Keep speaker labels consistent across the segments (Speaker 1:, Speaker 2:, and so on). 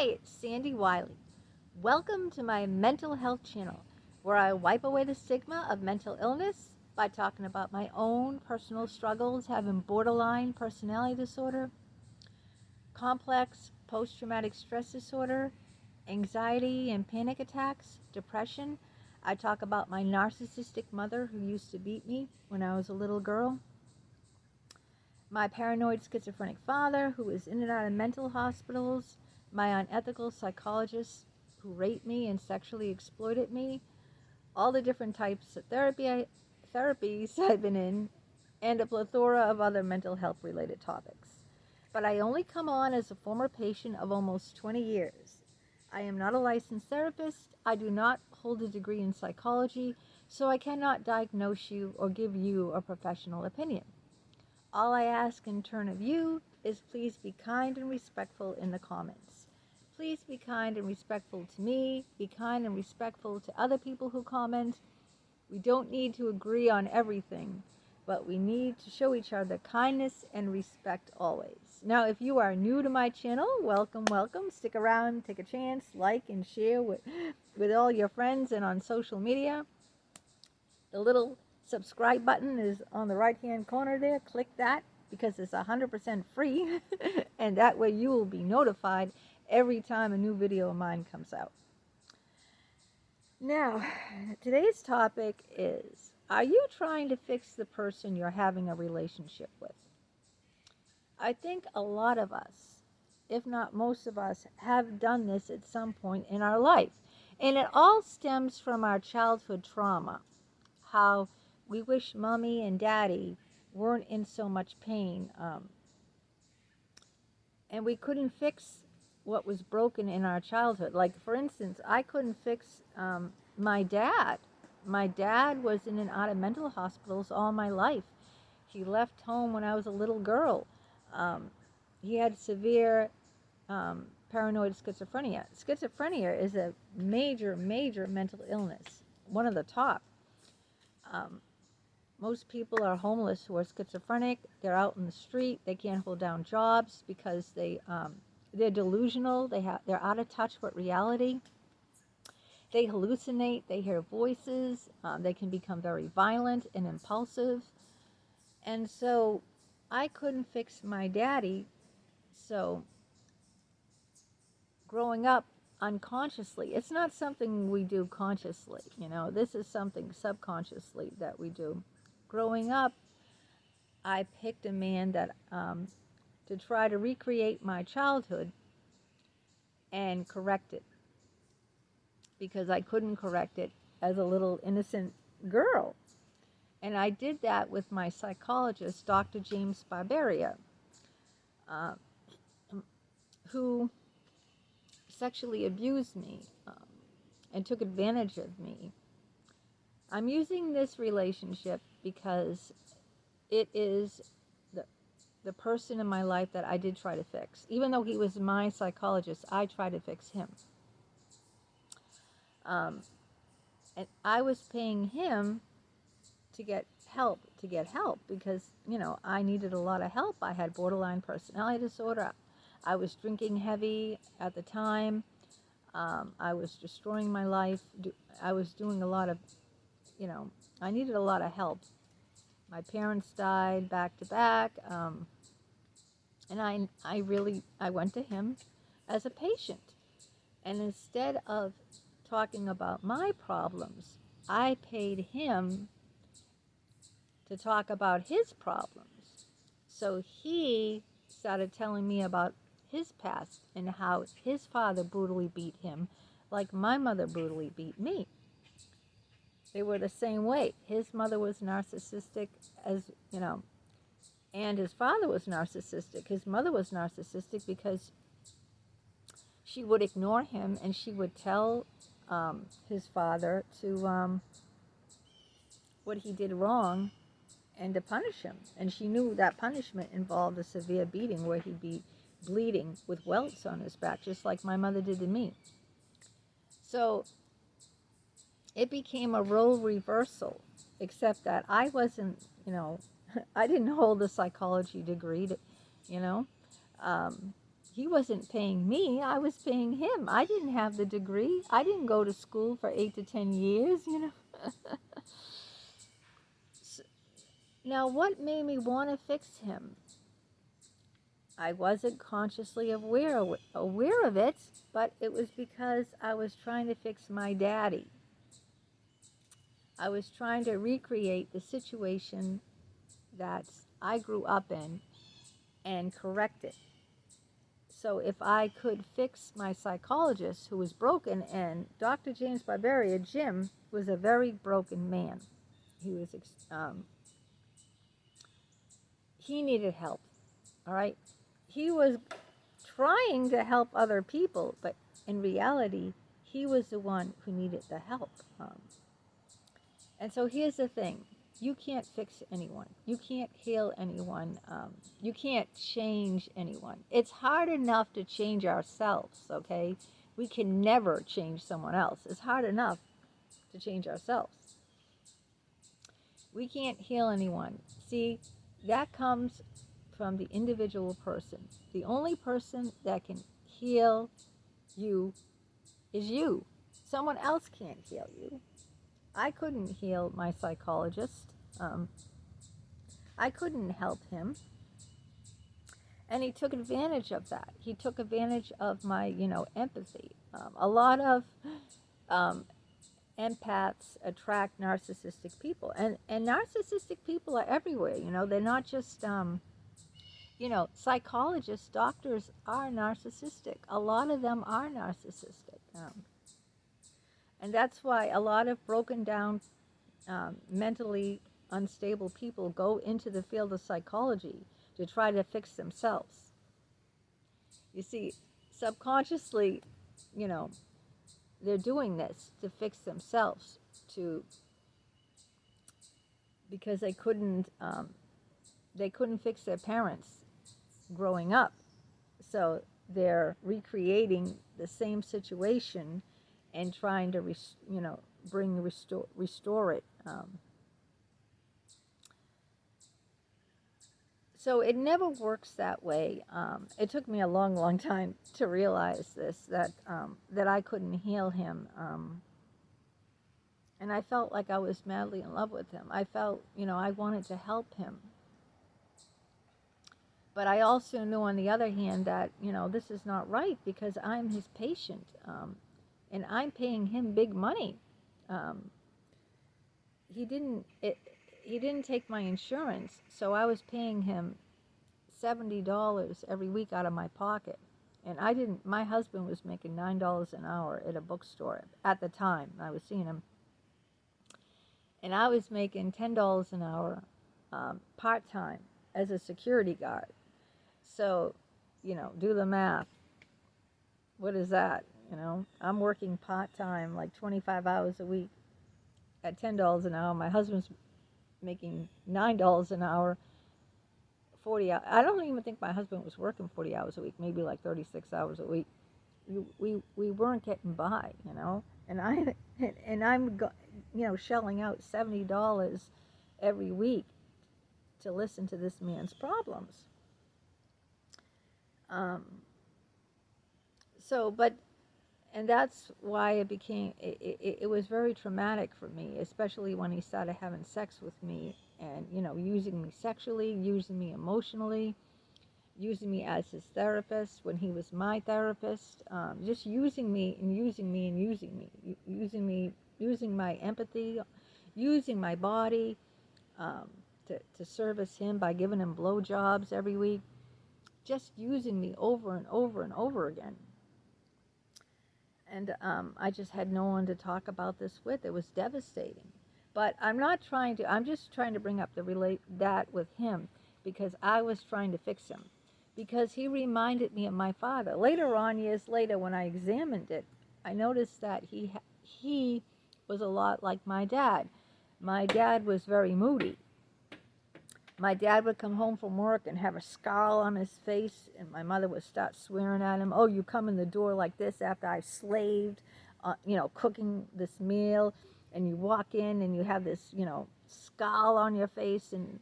Speaker 1: Hi, it's Sandy Wyllie. Welcome to my mental health channel, where I wipe away the stigma of mental illness by talking about my own personal struggles having borderline personality disorder, complex post-traumatic stress disorder, anxiety and panic attacks, depression. I talk about my narcissistic mother who used to beat me when I was a little girl, my paranoid schizophrenic father who was in and out of mental hospitals, my unethical psychologist who raped me and sexually exploited me, all the different types of therapies I've been in, and a plethora of other mental health related topics. But I only come on as a former patient of almost 20 years. I am not a licensed therapist. I do not hold a degree in psychology, so I cannot diagnose you or give you a professional opinion. All I ask in turn of you is please be kind and respectful in the comments. Please be kind and respectful to me. Be kind and respectful to other people who comment. We don't need to agree on everything, but we need to show each other kindness and respect always. Now, if you are new to my channel, welcome, welcome. Stick around, take a chance, like and share with all your friends and on social media. The little subscribe button is on the right hand corner there. Click that because it's 100% free and that way you will be notified every time a new video of mine comes out. Now, today's topic is, are you trying to fix the person you're having a relationship with? I think a lot of us, if not most of us, have done this at some point in our life. And it all stems from our childhood trauma. How we wish mommy and daddy weren't in so much pain, and we couldn't fix what was broken in our childhood. Like, for instance, I couldn't fix my dad. My dad was in and out of mental hospitals all my life. He left home when I was a little girl. He had severe paranoid schizophrenia. Schizophrenia is a major, major mental illness, one of the top. Most people are homeless who are schizophrenic. They're out in the street. They can't hold down jobs because they're delusional. They're out of touch with reality. They hallucinate. They hear voices. They can become very violent and impulsive. And so I couldn't fix my daddy. So growing up unconsciously, it's not something we do consciously. This is something subconsciously that we do. Growing up, I picked a man that to try to recreate my childhood and correct it, because I couldn't correct it as a little innocent girl. And I did that with my psychologist, Dr. James Barbaria, who sexually abused me and took advantage of me. I'm using this relationship because it is the person in my life that I did try to fix. Even though he was my psychologist, I tried to fix him. And I was paying him to get help, because, I needed a lot of help. I had borderline personality disorder. I was drinking heavy at the time. I was destroying my life. I was doing a lot of, I needed a lot of help. My parents died back to back, and I went to him as a patient. And instead of talking about my problems, I paid him to talk about his problems. So he started telling me about his past and how his father brutally beat him, like my mother brutally beat me. They were the same way. His mother was narcissistic, and his father was narcissistic. His mother was narcissistic because she would ignore him and she would tell his father to what he did wrong and to punish him. And she knew that punishment involved a severe beating where he'd be bleeding with welts on his back, just like my mother did to me. So it became a role reversal, except that I wasn't, I didn't hold a psychology degree, He wasn't paying me, I was paying him. I didn't have the degree. I didn't go to school for 8 to 10 years, you know. Now, what made me want to fix him? I wasn't consciously aware of it, but it was because I was trying to fix my daddy. I was trying to recreate the situation that I grew up in and correct it. So if I could fix my psychologist, who was broken, and Dr. James Barbaria, Jim, was a very broken man. He was, he needed help, all right? He was trying to help other people, but in reality, he was the one who needed the help. And so here's the thing. You can't fix anyone. You can't heal anyone. You can't change anyone. It's hard enough to change ourselves, okay? We can never change someone else. It's hard enough to change ourselves. We can't heal anyone. See, that comes from the individual person. The only person that can heal you is you. Someone else can't heal you. I couldn't heal my psychologist. I couldn't help him. And he took advantage of that. He took advantage of my, empathy. A lot of empaths attract narcissistic people. And narcissistic people are everywhere. They're not just, psychologists, doctors are narcissistic. A lot of them are narcissistic. And that's why a lot of broken down, mentally unstable people go into the field of psychology to try to fix themselves. You see, subconsciously, they're doing this to fix themselves, because they couldn't fix their parents growing up. So they're recreating the same situation and trying to restore it. So it never works that way. It took me a long, long time to realize this, that I couldn't heal him. And I felt like I was madly in love with him. I felt, I wanted to help him. But I also knew, on the other hand, that, this is not right, because I'm his patient. And I'm paying him big money. He didn't take my insurance, so I was paying him $70 every week out of my pocket. And my husband was making $9 an hour at a bookstore at the time I was seeing him. And I was making $10 an hour part-time as a security guard. So, do the math. What is that? I'm working part-time, like 25 hours a week at $10 an hour. My husband's making $9 an hour, 40 hours. I don't even think my husband was working 40 hours a week, maybe like 36 hours a week. We weren't getting by, and I'm shelling out $70 every week to listen to this man's problems. And that's why it was very traumatic for me, especially when he started having sex with me and, using me sexually, using me emotionally, using me as his therapist when he was my therapist, just using me and using me and using me, using my empathy, using my body to service him by giving him blowjobs every week, just using me over and over and over again. And I just had no one to talk about this with. It was devastating. But I'm just trying to bring up that with him, because I was trying to fix him. Because he reminded me of my father. Later on, years later, when I examined it, I noticed that he was a lot like my dad. My dad was very moody. My dad would come home from work and have a scowl on his face, and my mother would start swearing at him. Oh, you come in the door like this after I slaved, cooking this meal, and you walk in and you have this, scowl on your face, and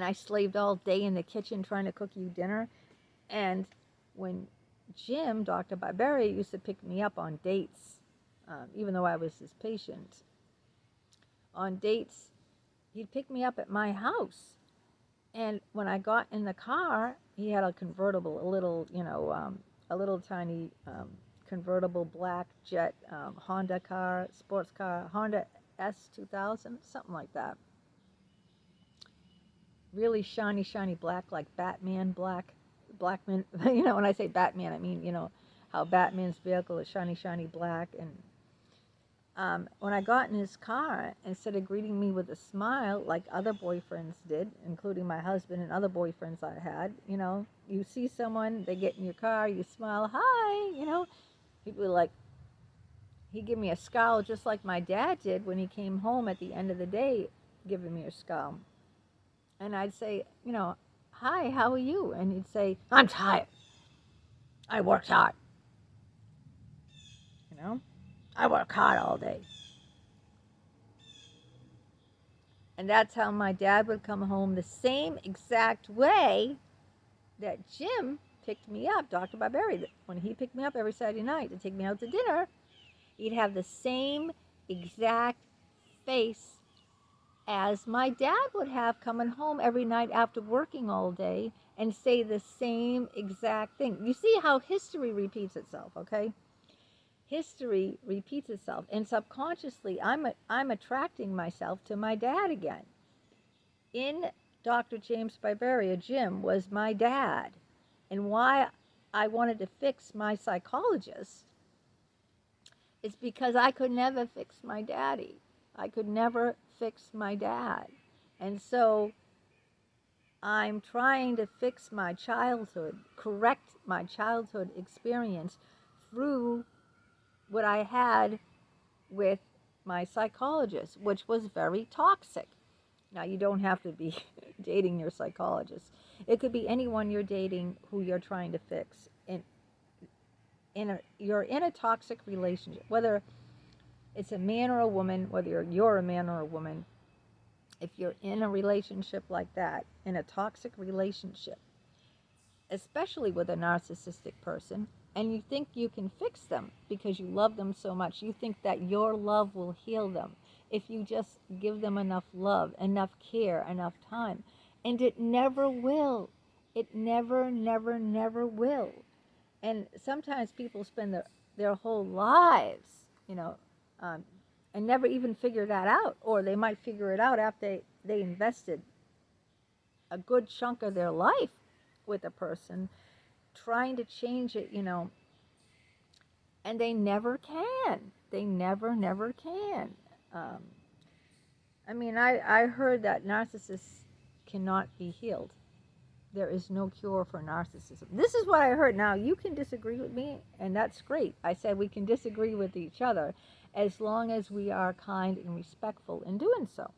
Speaker 1: I slaved all day in the kitchen trying to cook you dinner. And when Jim, Dr. Barberi, used to pick me up on dates, even though I was his patient, on dates, he'd pick me up at my house. And when I got in the car, he had a convertible, a little tiny convertible black jet Honda car, sports car, Honda S2000, something like that. Really shiny, shiny black, like Batman black. Blackman, when I say Batman, I mean, how Batman's vehicle is shiny, shiny black. And when I got in his car, instead of greeting me with a smile like other boyfriends did, including my husband and other boyfriends I had, you see someone, they get in your car, you smile, hi, he'd be like, he'd give me a scowl just like my dad did when he came home at the end of the day, giving me a scowl. And I'd say, hi, how are you? And he'd say, I'm tired. I worked hard. I work hard all day. And that's how my dad would come home the same exact way that Jim picked me up, Dr. Barberi. When he picked me up every Saturday night to take me out to dinner, he'd have the same exact face as my dad would have coming home every night after working all day and say the same exact thing. You see how history repeats itself, okay? History repeats itself, and subconsciously I'm attracting myself to my dad again. In Dr. James Barberi, Jim was my dad, and why I wanted to fix my psychologist is because I could never fix my daddy. I could never fix my dad, and so I'm trying to fix my childhood, correct my childhood experience through what I had with my psychologist, which was very toxic. Now, you don't have to be dating your psychologist. It could be anyone you're dating who you're trying to fix. You're in a toxic relationship, whether it's a man or a woman, whether you're a man or a woman. If you're in a relationship like that, in a toxic relationship, especially with a narcissistic person, and you think you can fix them because you love them so much, you think that your love will heal them if you just give them enough love, enough care, enough time. And it never will. It never, never, never will. And sometimes people spend their whole lives, and never even figure that out. Or they might figure it out after they invested a good chunk of their life with a person, trying to change it, and they never can. They never, never can. I heard that narcissists cannot be healed. There is no cure for narcissism. This is what I heard. Now, you can disagree with me, and that's great. I said we can disagree with each other as long as we are kind and respectful in doing so.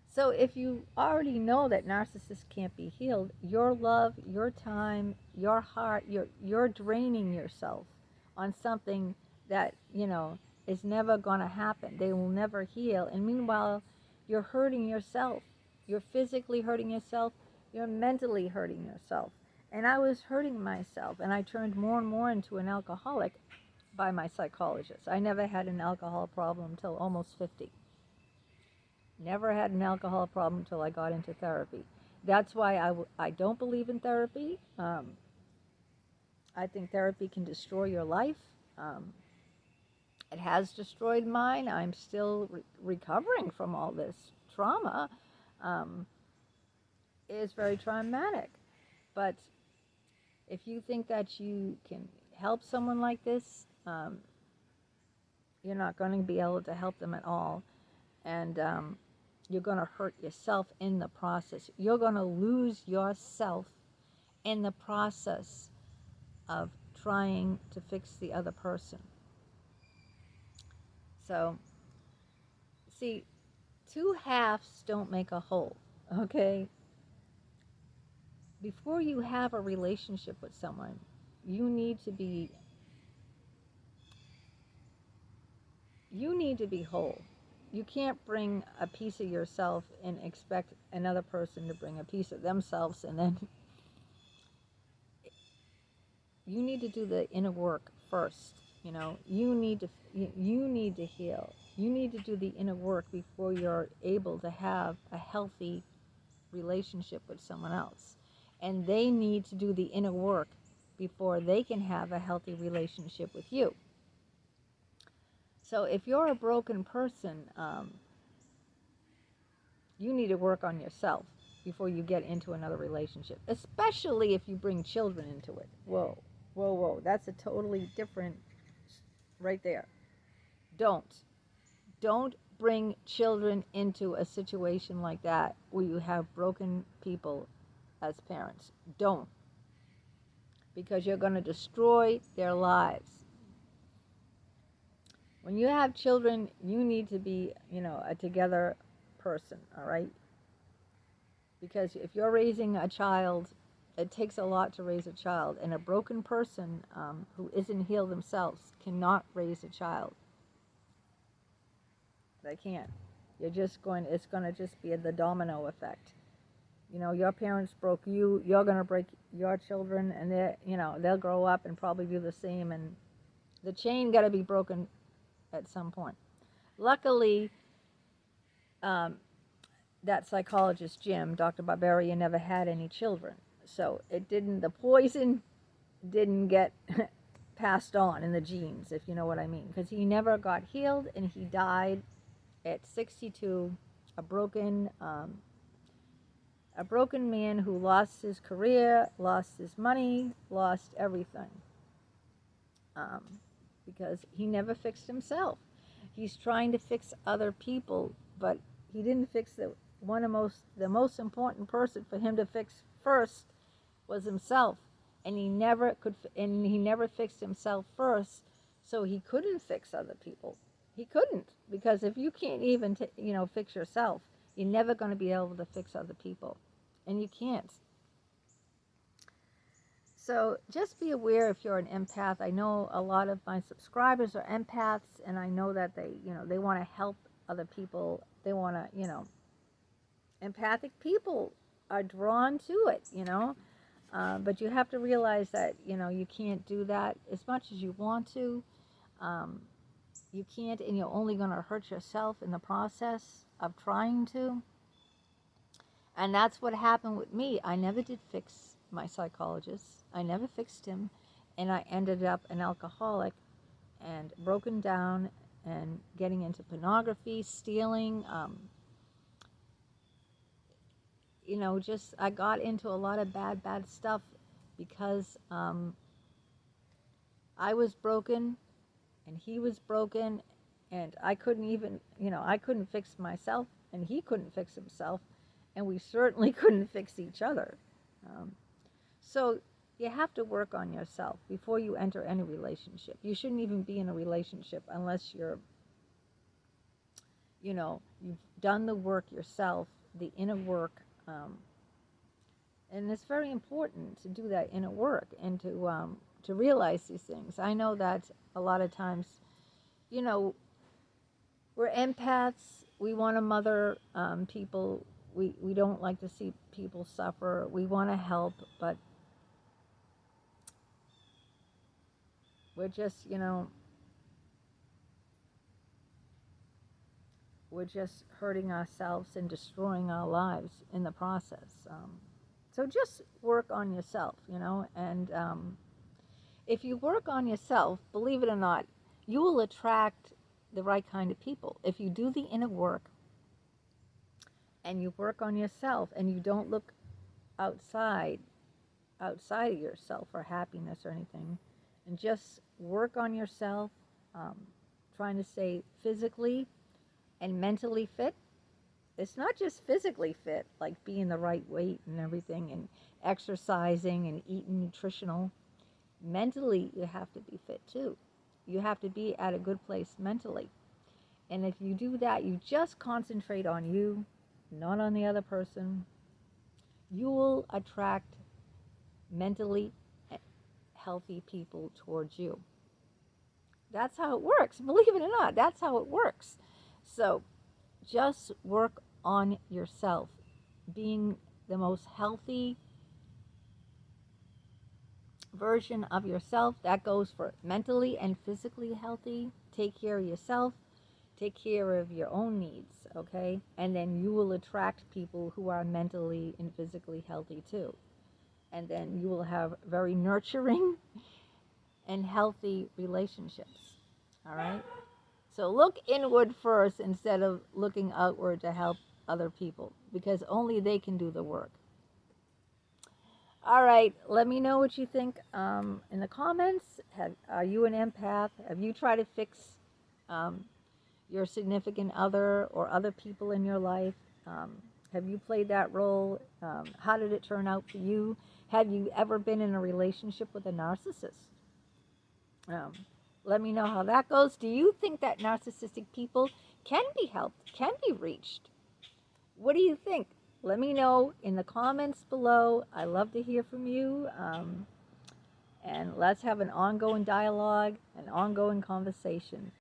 Speaker 1: So if you already know that narcissists can't be healed, your love, your time, your heart, you're draining yourself on something that, is never going to happen. They will never heal. And meanwhile, you're hurting yourself. You're physically hurting yourself. You're mentally hurting yourself. And I was hurting myself, and I turned more and more into an alcoholic by my psychologist. I never had an alcohol problem until almost 50. Never had an alcohol problem until I got into therapy. That's why I don't believe in therapy. I think therapy can destroy your life. It has destroyed mine. I'm still recovering from all this trauma. It is very traumatic. But if you think that you can help someone like this, you're not going to be able to help them at all. And you're going to hurt yourself in the process. You're going to lose yourself in the process of trying to fix the other person. So, see, two halves don't make a whole, okay? Before you have a relationship with someone, you need to be whole. You can't bring a piece of yourself and expect another person to bring a piece of themselves and then you need to do the inner work first. You know, you need to heal. You need to do the inner work before you're able to have a healthy relationship with someone else. And they need to do the inner work before they can have a healthy relationship with you. So if you're a broken person, you need to work on yourself before you get into another relationship, especially if you bring children into it. Whoa, whoa, whoa. That's a totally different, right there. Don't bring children into a situation like that where you have broken people as parents. Don't, because you're going to destroy their lives. When you have children, you need to be, a together person, all right? Because if you're raising a child, it takes a lot to raise a child, and a broken person who isn't healed themselves cannot raise a child. They can't. It's going to just be the domino effect. Your parents broke you, you're going to break your children, and they'll grow up and probably do the same, and the chain got to be broken at some point. Luckily, that psychologist, Jim, Dr. Barbarian, never had any children. So the poison didn't get passed on in the genes, if you know what I mean, because he never got healed, and he died at 62, a broken man who lost his career, lost his money, lost everything, because he never fixed himself. He's trying to fix other people, but he didn't fix the most important person for him to fix first was himself, and he never fixed himself first, so he couldn't fix other people. He couldn't, because if you can't even fix yourself, you're never going to be able to fix other people, and you can't. So just be aware if you're an empath. I know a lot of my subscribers are empaths, and I know that they want to help other people. They want to, empathic people are drawn to it, but you have to realize that, you can't do that as much as you want to. You can't, and you're only going to hurt yourself in the process of trying to. And that's what happened with me. I never did fix my psychologist. I never fixed him, and I ended up an alcoholic and broken down and getting into pornography, stealing, I got into a lot of bad stuff because I was broken and he was broken, and I couldn't even, I couldn't fix myself, and he couldn't fix himself, and we certainly couldn't fix each other. So you have to work on yourself before you enter any relationship. You shouldn't even be in a relationship unless you've done the work yourself, the inner work. And it's very important to do that inner work and to realize these things. I know that a lot of times, we're empaths. We want to mother people. We don't like to see people suffer. We want to help, but we're just, we're just hurting ourselves and destroying our lives in the process. So just work on yourself, and if you work on yourself, believe it or not, you will attract the right kind of people. If you do the inner work and you work on yourself and you don't look outside of yourself for happiness or anything, and just work on yourself, trying to stay physically and mentally fit. It's not just physically fit, like being the right weight and everything, and exercising and eating nutritional. Mentally, you have to be fit too. You have to be at a good place mentally. And if you do that, you just concentrate on you, not on the other person, you will attract mentally healthy people towards you. That's how it works. Believe it or not, that's how it works. So just work on yourself, being the most healthy version of yourself. That goes for mentally and physically healthy. Take care of yourself. Take care of your own needs, okay? And then you will attract people who are mentally and physically healthy too. And then you will have very nurturing and healthy relationships, all right? So look inward first instead of looking outward to help other people, because only they can do the work. All right, let me know what you think in the comments. Are you an empath? Have you tried to fix your significant other or other people in your life? Have you played that role? How did it turn out for you? Have you ever been in a relationship with a narcissist? Let me know how that goes. Do you think that narcissistic people can be helped, can be reached? What do you think? Let me know in the comments below. I love to hear from you. And let's have an ongoing dialogue, an ongoing conversation.